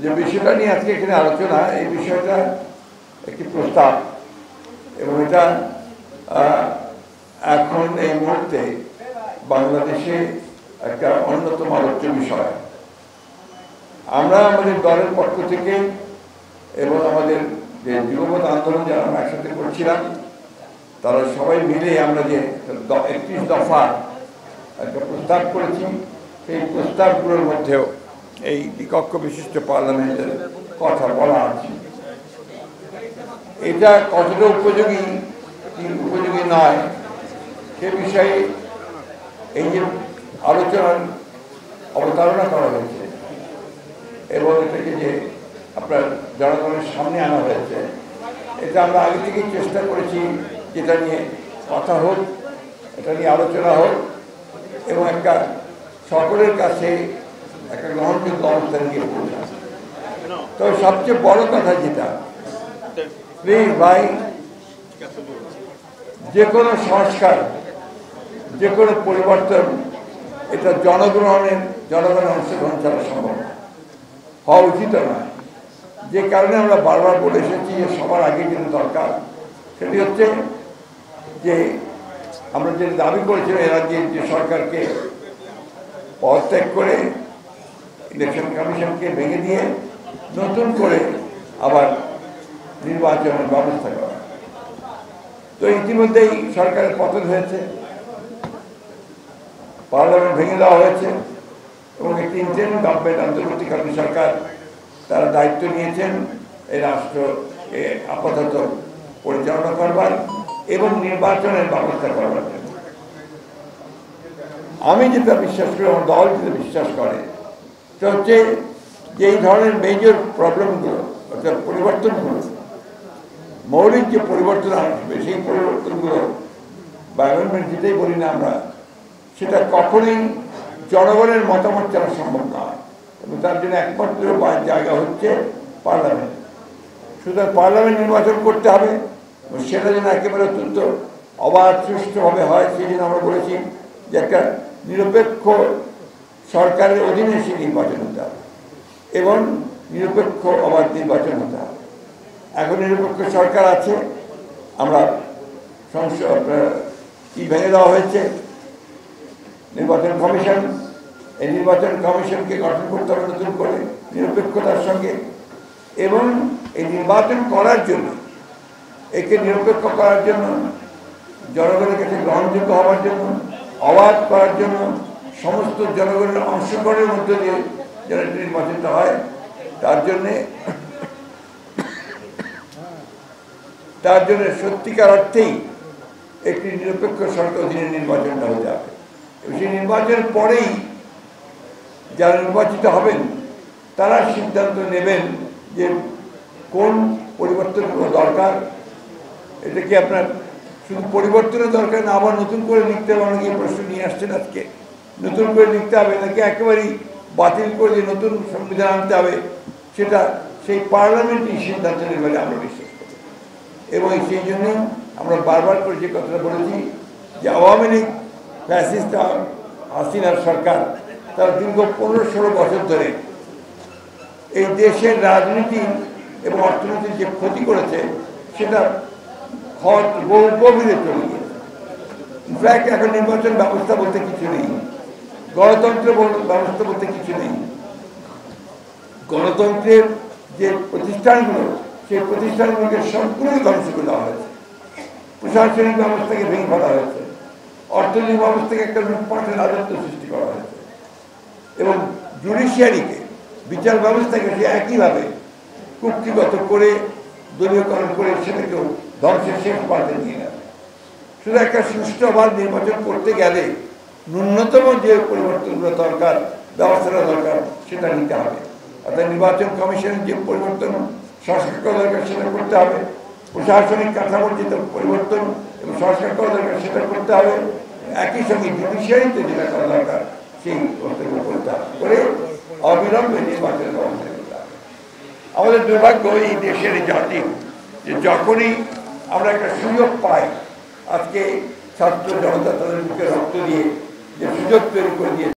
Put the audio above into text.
যে বিষয়টা নিয়ে আজকে এখানে আলোচনা, এই বিষয়টা একটি প্রস্তাব এবং এটা এখন এই মুহূর্তে বাংলাদেশে একটা অন্যতম আলোচ্য বিষয়। আমরা আমাদের দলের পক্ষ থেকে এবং আমাদের যে যুবপথ আন্দোলন যারা আমরা একসাথে করছিলাম, তারা সবাই মিলে আমরা যে 31 দফা একটা প্রস্তাব করেছি, সেই প্রস্তাবগুলোর মধ্যেও এই দ্বিকক্ষ বিশিষ্ট পার্লামেন্টের কথা বলা আছে। এটা কতটা উপযোগী কি উপযোগী নয় সে বিষয়ে এই যে আলোচনার অবতারণা করা হয়েছে এবং এটাকে যে আপনার জনগণের সামনে আনা হয়েছে, এটা আমরা আগে থেকেই চেষ্টা করেছি যেটা নিয়ে কথা হোক, এটা নিয়ে আলোচনা হোক এবং একটা সকলের কাছে একটা গ্রহণযোগ্য অবস্থানে গিয়ে পৌঁছায়। তো সবচেয়ে বড় কথা যেটা, প্লিজ ভাই, যে কোনো সংস্কার, যে কোনো পরিবর্তন, এটা জনগণের অংশগ্রহণ ছাড়া সম্ভব হওয়া উচিত নয়। যে কারণে আমরা বারবার বলে এসেছি যে সবার আগে যেটা দরকার সেটি হচ্ছে যে আমরা যে দাবি করেছিলাম এর আগে যে সরকারকে পদত্যাগ করে ইলেকশন কমিশনকে ভেঙে দিয়ে নতুন করে আবার নির্বাচনের ব্যবস্থা করা। তো ইতিমধ্যেই সরকারের পতন হয়েছে, পার্লামেন্ট ভেঙে দেওয়া হয়েছে এবং একটি ইন্টারিম গভর্নমেন্ট, অন্তর্বর্তীকালীন সরকার, তারা দায়িত্ব নিয়েছেন এই রাষ্ট্রকে আপাতত পরিচালনা করবার এবং নির্বাচনের ব্যবস্থা করবার জন্য। আমি যেটা বিশ্বাস করি, আমার দল যেটা বিশ্বাস করে, সেটা হচ্ছে যে এই ধরনের মেজর প্রবলেমগুলো, অর্থাৎ পরিবর্তনগুলো, মৌলিক যে পরিবর্তন আসবে, সেই পরিবর্তনগুলো বা অ্যামেন্ডমেন্ট যেটাই বলি না আমরা, সেটা কখনোই জনগণের মতামত ছাড়া সম্ভব নয় এবং তার জন্য একমাত্র জায়গা হচ্ছে পার্লামেন্ট। সুতরাং পার্লামেন্ট নির্বাচন করতে হবে এবং সেটা যেন একেবারে অত্যন্ত অবাধ সুষ্ঠুভাবে হয়, সেই জন্য আমরা বলেছি যে একটা নিরপেক্ষ সরকারের অধীনে সেই নির্বাচন হতে হবে এবং নিরপেক্ষ অবাধ নির্বাচন হতে হবে। এখন নিরপেক্ষ সরকার আছে, আমরা কি ভেঙে দেওয়া হয়েছে নির্বাচন কমিশন, এই নির্বাচন কমিশনকে গঠন করতে হবে নতুন করে নিরপেক্ষতার সঙ্গে এবং এই নির্বাচন করার জন্য, একে নিরপেক্ষ করার জন্য, জনগণের কাছে গ্রহণযোগ্য হওয়ার জন্য, অবাধ করার জন্য, সমস্ত জনগণের অংশগ্রহণের মধ্য দিয়ে যেন নির্বাচনটা হয়, তার জন্য সত্যিকার অর্থেই একটি নিরপেক্ষ সরকার অধীনে নির্বাচনটা হতে হবে। সেই নির্বাচনের পরেই যারা নির্বাচিত হবেন তারা সিদ্ধান্ত নেবেন যে কোন পরিবর্তনগুলো দরকার। এটা কি আপনার শুধু পরিবর্তনের দরকার না, আবার নতুন করে লিখতে হবে? অনেকে প্রশ্ন নিয়ে আসছেন আজকে, নতুন করে লিখতে হবে নাকি একেবারেই বাতিল করে যে নতুন সংবিধান আনতে হবে, সেটা সেই পার্লামেন্টই সিদ্ধান্ত নেবে আমরা বিশ্বাস করি। এবং সেই জন্য আমরা বারবার করে যে কথাটা বলেছি যে আওয়ামী লীগ ফ্যাসিস্ট হাসিনার সরকার, তারা দীর্ঘ 15-16 বছর ধরে এই দেশের রাজনীতি এবং অর্থনীতির যে ক্ষতি করেছে সেটা বহু গভীরে চলে গিয়েছে। ইনফ্যাক্ট এখন নির্বাচন ব্যবস্থা বলতে কিছু নেই, গণতন্ত্র ব্যবস্থা বলতে কিছু নেই। গণতন্ত্রের যে প্রতিষ্ঠানগুলো, সেই প্রতিষ্ঠানগুলোকে সম্পূর্ণ ধ্বংস করে দেওয়া হয়েছে, প্রশাসনিক ব্যবস্থাকে ভেঙে ফেলা হয়েছে, অর্থনৈতিক ব্যবস্থাকে একটা লুটপাটের রাজত্ব সৃষ্টি করা হয়েছে এবং জুডিশিয়ারিকে, বিচার ব্যবস্থাকে সে একইভাবে কুক্ষিগত করে, দলীয়করণ করে সেটাকেও ধ্বংসের শেষ পর্যায়ে নিয়ে গেছে। শুধু একটা সুষ্ঠু আবার নির্বাচন করতে গেলে ন্যূনতম যে পরিবর্তনগুলো দরকার, ব্যবস্থাটা দরকার, সেটা নিতে হবে। অর্থাৎ নির্বাচন কমিশনের যে পরিবর্তন, সংস্কার করা দরকার সেটা করতে হবে, প্রশাসনিক কাঠামোর যে পরিবর্তন এবং সংস্কার করা দরকার সেটা করতে হবে, একই সঙ্গে জুডিশিয়ারিতে যেটা করা দরকার সেই বস্তুগুলো করতে হবে, করে অবিলম্বে নির্বাচনের ব্যবস্থা করতে হবে। আমাদের দুর্ভাগ্য এই দেশের জাতি যে যখনই আমরা একটা সুযোগ পাই, আজকে ছাত্র জনতা তাদের মুখে রক্ত দিয়ে যে সুযোগ তৈরি করে দিয়ে